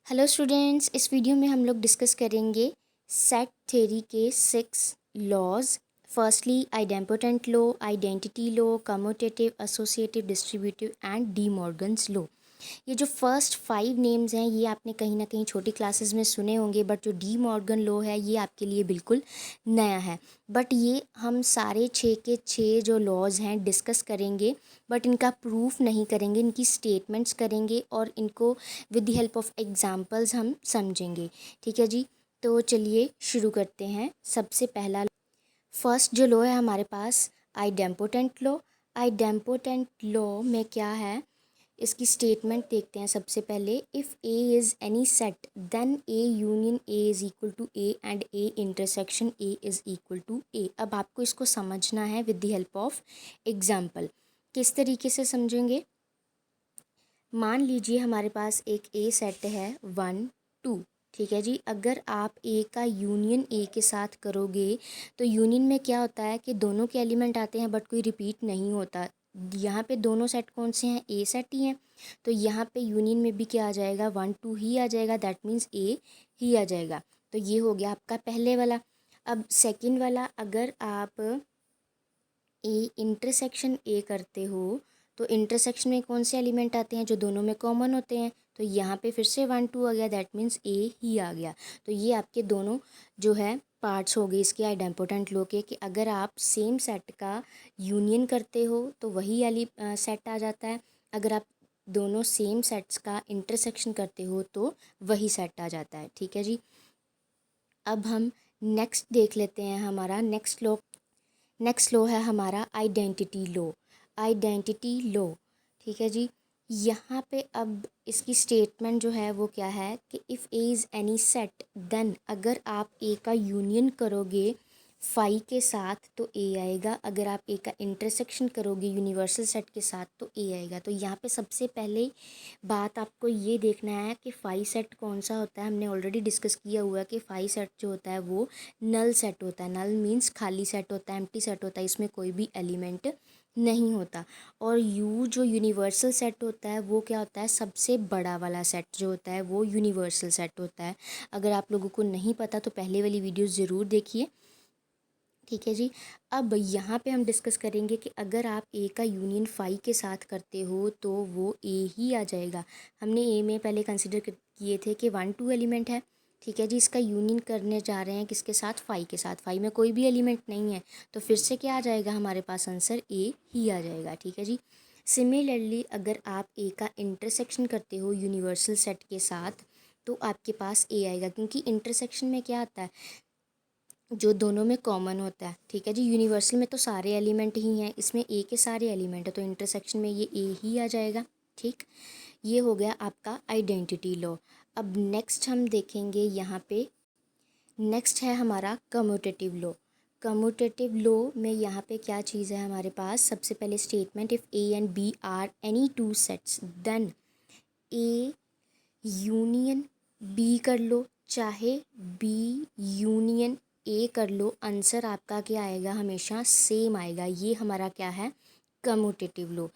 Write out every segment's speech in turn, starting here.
Hello students, इस video में हम लोग डिस्कस करेंगे सेट थ्योरी के 6 laws. Firstly idempotent law, identity law, commutative, associative, distributive and De Morgan's law. ये जो फर्स्ट 5 नेम्स हैं ये आपने कहीं ना कहीं छोटी क्लासेस में सुने होंगे, बट जो डी मॉर्गन लॉ है ये आपके लिए बिल्कुल नया है। बट ये हम सारे 6 के 6 जो लॉज हैं डिस्कस करेंगे, बट इनका प्रूफ नहीं करेंगे, इनकी स्टेटमेंट्स करेंगे और इनको with the help of examples हम समझेंगे। ठीक है जी, तो चलिए शुरू करते हैं। सबसे पहला फर्स्ट जो लॉ है हमारे पास आइडेम्पोटेंट लॉ। आइडेम्पोटेंट लॉ में क्या है, इसकी स्टेटमेंट देखते हैं। सबसे पहले, if A is any set then A union A is equal to A and A intersection A is equal to A. अब आपको इसको समझना है with the help of example. किस तरीके से समझेंगे? मान लीजिए हमारे पास एक ए सेट है 1 2। ठीक है जी, अगर आप ए का यूनियन ए के साथ करोगे तो यूनियन में क्या होता है कि दोनों के एलिमेंट आते हैं बट कोई रिपीट नहीं होता। यहाँ पे दोनों सेट कौन से हैं? ए सेट ही हैं। तो यहाँ पे यूनियन में भी क्या आ जाएगा? 1 2 ही आ जाएगा, दैट मीन्स ए ही आ जाएगा। तो ये हो गया आपका पहले वाला। अब सेकंड वाला, अगर आप ए इंटरसेक्शन ए करते हो तो इंटरसेक्शन में कौन से एलिमेंट आते हैं जो दोनों में कॉमन होते हैं? तो यहाँ पे फिर से 1 2 आ गया, दैट मीन्स ए ही आ गया। तो ये आपके दोनों जो है पार्ट्स हो गए इसके आइडेम्पोटेंट लो के, कि अगर आप सेम सेट का यूनियन करते हो तो वही वाली सेट आ जाता है, अगर आप दोनों सेम सेट्स का इंटरसेक्शन करते हो तो वही सेट आ जाता है। ठीक है जी, अब हम नेक्स्ट देख लेते हैं। हमारा नेक्स्ट लॉ है हमारा आइडेंटिटी लॉ। आइडेंटिटी लॉ, ठीक है जी। यहाँ पे अब इसकी स्टेटमेंट जो है वो क्या है कि if A is any set then, अगर आप ए का यूनियन करोगे फाई के साथ तो ए आएगा, अगर आप ए का इंटरसेक्शन करोगे यूनिवर्सल सेट के साथ तो ए आएगा। तो यहाँ पे सबसे पहले बात आपको ये देखना है कि फाई सेट कौन सा होता है। हमने ऑलरेडी डिस्कस किया हुआ है कि फाई सेट जो होता है वो नल सेट होता है। नल मीन्स खाली सेट होता है, एम्प्टी सेट होता है, इसमें कोई भी एलिमेंट नहीं होता। और यू जो यूनिवर्सल सेट होता है वो क्या होता है? सबसे बड़ा वाला सेट जो होता है वो यूनिवर्सल सेट होता है। अगर आप लोगों को नहीं पता तो पहले वाली वीडियो ज़रूर देखिए। ठीक है जी, अब यहाँ पे हम डिस्कस करेंगे कि अगर आप ए का यूनियन फाई के साथ करते हो तो वो ए ही आ जाएगा। हमने ए में पहले कंसिडर किए थे कि 1 2 एलिमेंट है। ठीक है जी, इसका यूनियन करने जा रहे हैं किसके साथ? फाई के साथ। फाई में कोई भी एलिमेंट नहीं है तो फिर से क्या आ जाएगा हमारे पास? आंसर ए ही आ जाएगा। ठीक है जी, सिमिलरली अगर आप ए का इंटरसेक्शन करते हो यूनिवर्सल सेट के साथ तो आपके पास ए आएगा, क्योंकि इंटरसेक्शन में क्या आता है? जो दोनों में कॉमन होता है। ठीक है जी, यूनिवर्सल में तो सारे एलिमेंट ही हैं, इसमें ए के सारे एलिमेंट है तो इंटरसेक्शन में ये ए ही आ जाएगा। ठीक, ये हो गया आपका आइडेंटिटी लॉ। अब नेक्स्ट हम देखेंगे यहाँ पे, नेक्स्ट है हमारा कम्यूटेटिव लॉ। कम्यूटेटिव लॉ में यहाँ पे क्या चीज़ है हमारे पास? सबसे पहले statement, if A and B are any two sets then A union B कर लो चाहे बी यूनियन ए कर लो, आंसर आपका क्या आएगा? हमेशा सेम आएगा। ये हमारा क्या है? कम्यूटेटिव लो।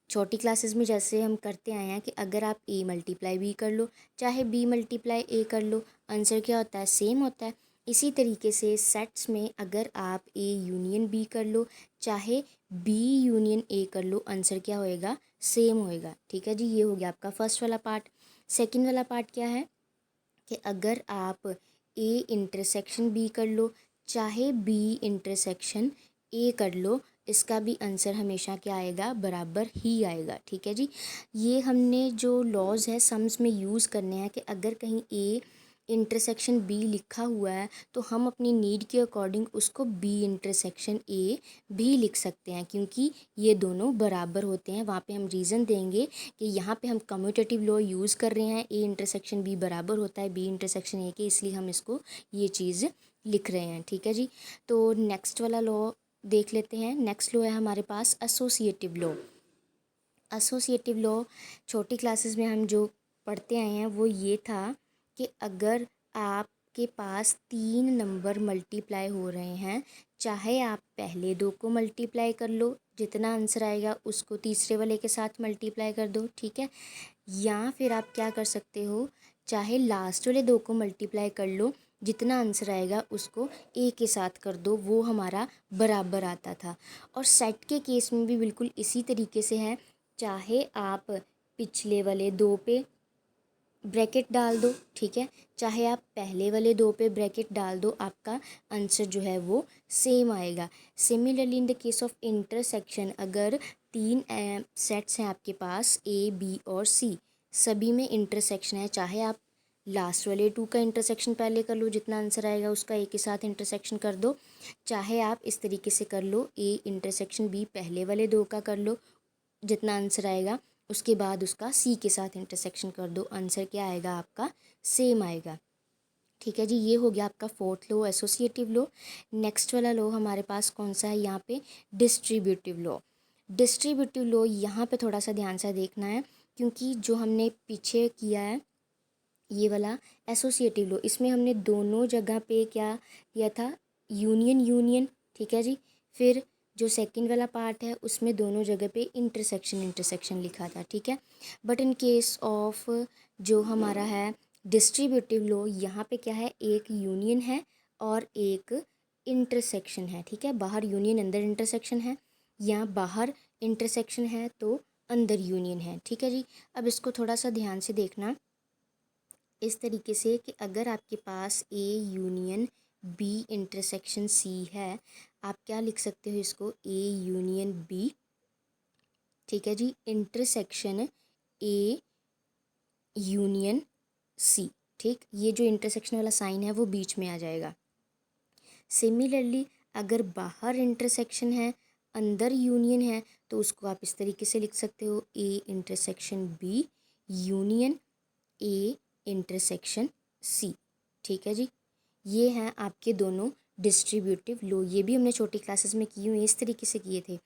छोटी क्लासेस में जैसे हम करते आए हैं कि अगर आप ए मल्टीप्लाई बी कर लो चाहे बी मल्टीप्लाई ए कर लो, आंसर क्या होता है? सेम होता है। इसी तरीके से सेट्स में अगर आप ए यूनियन बी कर लो चाहे बी यूनियन ए कर लो, आंसर क्या होएगा? सेम होएगा। ठीक है जी, ये हो गया आपका फर्स्ट वाला पार्ट। सेकंड वाला पार्ट क्या है कि अगर आप ए इंटरसेक्शन बी कर लो चाहे बी इंटरसेक्शन ए कर लो, इसका भी आंसर हमेशा क्या आएगा? बराबर ही आएगा। ठीक है जी, ये हमने जो लॉज है सम्स में यूज़ करने हैं कि अगर कहीं ए इंटरसेक्शन बी लिखा हुआ है तो हम अपनी नीड के अकॉर्डिंग उसको बी इंटरसेक्शन ए भी लिख सकते हैं, क्योंकि ये दोनों बराबर होते हैं। वहाँ पे हम रीज़न देंगे कि यहाँ पे हम कम्यूटेटिव लॉ यूज़ कर रहे हैं, ए इंटरसेक्शन बी बराबर होता है बी इंटरसेक्शन ए के, इसलिए हम इसको ये चीज़ लिख रहे हैं। ठीक है जी, तो नेक्स्ट वाला लॉ देख लेते हैं। नेक्स्ट लॉ है हमारे पास एसोसिएटिव लॉ। एसोसिएटिव लॉ छोटी क्लासेस में हम जो पढ़ते आए हैं वो ये था कि अगर आपके पास 3 नंबर मल्टीप्लाई हो रहे हैं, चाहे आप पहले 2 को मल्टीप्लाई कर लो, जितना आंसर आएगा उसको तीसरे वाले के साथ मल्टीप्लाई कर दो। ठीक है, या फिर आप क्या कर सकते हो चाहे लास्ट वाले दो को मल्टीप्लाई कर लो, जितना आंसर आएगा उसको ए के साथ कर दो, वो हमारा बराबर आता था। और सेट के केस में भी बिल्कुल इसी तरीके से है, चाहे आप पिछले वाले दो पे ब्रैकेट डाल दो, ठीक है, चाहे आप पहले वाले दो पे ब्रैकेट डाल दो, आपका आंसर जो है वो सेम आएगा। Similarly in the case of intersection, अगर तीन सेट्स हैं आपके पास ए बी और सी, सभी में इंटरसेक्शन है, चाहे आप लास्ट वाले टू का इंटरसेक्शन पहले कर लो, जितना आंसर आएगा उसका ए के साथ इंटरसेक्शन कर दो, चाहे आप इस तरीके से कर लो, ए इंटरसेक्शन बी पहले वाले दो का कर लो, जितना आंसर आएगा उसके बाद उसका सी के साथ इंटरसेक्शन कर दो, आंसर क्या आएगा आपका सेम आएगा। ठीक है जी, ये हो गया आपका फोर्थ लो, एसोसिएटिव लो। नेक्स्ट वाला लो हमारे पास कौन सा है यहाँ पे, डिस्ट्रीब्यूटिव लो। डिस्ट्रीब्यूटिव लो यहाँ पे थोड़ा सा ध्यान से देखना है, क्योंकि जो हमने पीछे किया है ये वाला एसोसिएटिव लो, इसमें हमने दोनों जगह पे क्या किया था, यूनियन यूनियन, ठीक है जी। फिर जो सेकंड वाला पार्ट है उसमें दोनों जगह पे इंटरसेक्शन इंटरसेक्शन लिखा था, ठीक है। बट इन केस ऑफ जो हमारा है डिस्ट्रीब्यूटिव लो, यहाँ पे क्या है, एक यूनियन है और एक इंटरसेक्शन है, ठीक है। बाहर यूनियन अंदर इंटरसेक्शन है, यहाँ बाहर इंटरसेक्शन है तो अंदर यूनियन है, ठीक है जी। अब इसको थोड़ा सा ध्यान से देखना इस तरीके से कि अगर आपके पास A union B intersection C है, आप क्या लिख सकते हो इसको, ए यूनियन बी, ठीक है जी, इंटरसेक्शन ए यूनियन सी, ठीक। ये जो इंटरसेक्शन वाला साइन है वो बीच में आ जाएगा। सिमिलरली अगर बाहर इंटरसेक्शन है अंदर यूनियन है तो उसको आप इस तरीके से लिख सकते हो, A intersection B union A intersection C, ठीक है जी। ये हैं आपके दोनों डिस्ट्रीब्यूटिव लो। ये भी हमने छोटी क्लासेस में किए हुए, इस तरीके से किए थे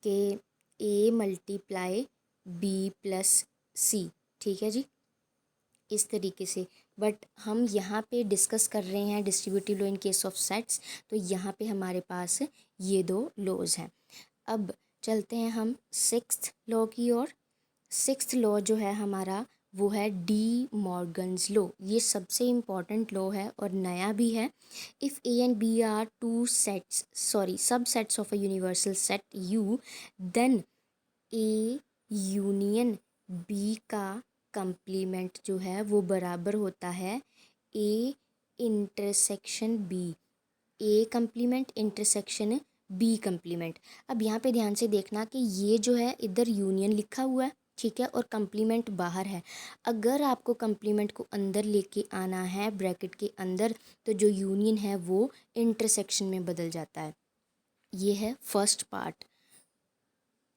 कि ए मल्टीप्लाई बी प्लस सी, ठीक है जी, इस तरीके से। बट हम यहाँ पे डिस्कस कर रहे हैं distributive low in case of sets, तो यहाँ पे हमारे पास ये दो लॉज हैं। अब चलते हैं हम सिक्स्थ लॉ की ओर। सिक्स्थ लॉ जो है हमारा वो है डी मॉर्गन्स लॉ। ये सबसे इम्पॉर्टेंट लॉ है और नया भी है। If A and B are two sets subsets of a universal set U, then A union B का कंप्लीमेंट जो है वो बराबर होता है A intersection B, A complement intersection B complement. अब यहाँ पे ध्यान से देखना कि ये जो है इधर यूनियन लिखा हुआ है, ठीक है, और कंप्लीमेंट बाहर है। अगर आपको कंप्लीमेंट को अंदर लेके आना है ब्रैकेट के अंदर, तो जो यूनियन है वो इंटरसेक्शन में बदल जाता है। ये है फर्स्ट पार्ट,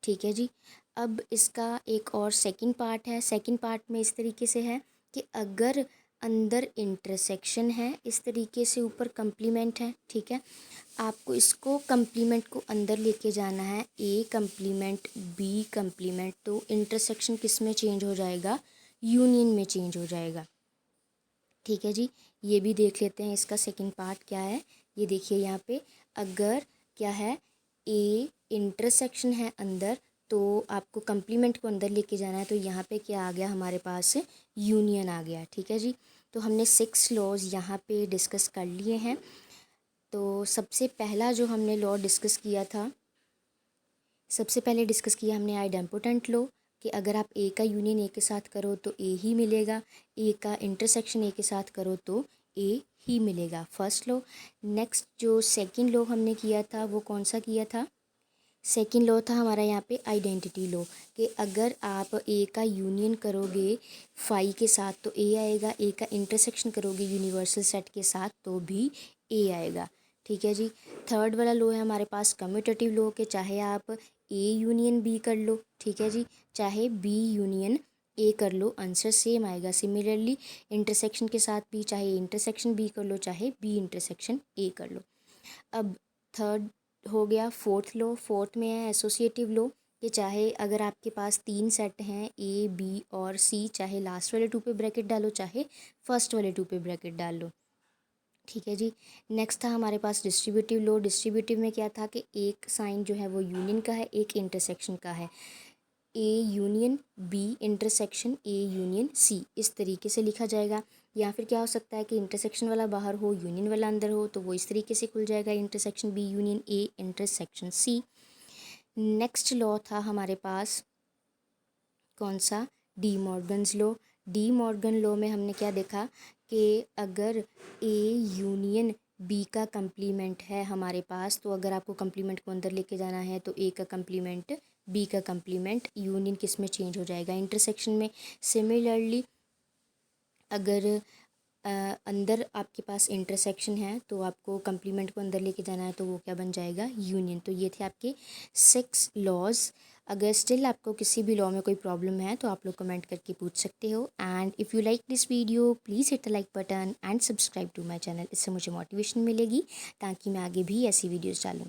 ठीक है जी। अब इसका एक और सेकंड पार्ट है। सेकंड पार्ट में इस तरीके से है कि अगर अंदर इंटरसेक्शन है, इस तरीके से ऊपर कंप्लीमेंट है, ठीक है, आपको इसको कंप्लीमेंट को अंदर लेके जाना है, ए कंप्लीमेंट बी कंप्लीमेंट, तो इंटरसेक्शन किस में चेंज हो जाएगा, यूनियन में चेंज हो जाएगा, ठीक है जी। ये भी देख लेते हैं इसका सेकंड पार्ट क्या है। ये देखिए यहाँ पे अगर क्या है, ए इंटरसेक्शन है अंदर, तो आपको कंप्लीमेंट को अंदर लेके जाना है, तो यहाँ पे क्या आ गया हमारे पास, यूनियन आ गया, ठीक है जी। तो हमने 6 लॉज यहाँ पे डिस्कस कर लिए हैं। तो सबसे पहला जो हमने लॉ डिस्कस किया था, सबसे पहले डिस्कस किया हमने आइडेम्पोटेंट लॉ, कि अगर आप ए का यूनियन ए के साथ करो तो ए ही मिलेगा, ए का इंटरसेक्शन ए के साथ करो तो ए ही मिलेगा, फर्स्ट लॉ। नेक्स्ट जो सेकंड लॉ हमने किया था वो कौन सा किया था, सेकंड लॉ था हमारा यहाँ पे आइडेंटिटी लॉ, कि अगर आप ए का यूनियन करोगे फाई के साथ तो ए आएगा, ए का इंटरसेक्शन करोगे यूनिवर्सल सेट के साथ तो भी ए आएगा, ठीक है जी। थर्ड वाला लॉ है हमारे पास कम्यूटेटिव लॉ, के चाहे आप ए यूनियन बी कर लो, ठीक है जी, चाहे बी यूनियन ए कर लो, आंसर सेम आएगा। सिमिलरली इंटरसेक्शन के साथ भी चाहे इंटरसेक्शन बी कर लो चाहे बी इंटरसेक्शन ए कर लो। अब थर्ड हो गया फोर्थ लो। फोर्थ में है एसोसिएटिव लो, कि चाहे अगर आपके पास 3 सेट हैं ए बी और सी, चाहे लास्ट वाले 2 पे ब्रैकेट डालो चाहे फर्स्ट वाले 2 पे ब्रैकेट डाल लो, ठीक है जी। नेक्स्ट था हमारे पास डिस्ट्रीब्यूटिव लो। डिस्ट्रीब्यूटिव में क्या था कि एक साइन जो है वो यूनियन का है, एक इंटरसेक्शन का है। A union B intersection A union C, इस तरीके से लिखा जाएगा। या फिर क्या हो सकता है कि इंटरसेक्शन वाला बाहर हो, यूनियन वाला अंदर हो, तो वो इस तरीके से खुल जाएगा, intersection B union A intersection C. Next law था हमारे पास कौन सा, De Morgan's law. De Morgan law में हमने क्या देखा कि अगर ए यूनियन बी का कंप्लीमेंट है हमारे पास, तो अगर आपको कंप्लीमेंट को अंदर लेके जाना है तो ए का कंप्लीमेंट बी का कंप्लीमेंट यूनियन किस में चेंज हो जाएगा, इंटरसेक्शन में। सिमिलरली अगर अंदर आपके पास इंटरसेक्शन है तो आपको कंप्लीमेंट को अंदर लेके जाना है तो वो क्या बन जाएगा, यूनियन। तो ये थे आपके 6 लॉज। अगर स्टिल आपको किसी भी लॉ में कोई प्रॉब्लम है तो आप लोग कमेंट करके पूछ सकते हो। And if you like this video please hit the like button and subscribe to my channel. इससे मुझे मोटिवेशन मिलेगी ताकि मैं आगे भी ऐसी वीडियोज़ डालूँ।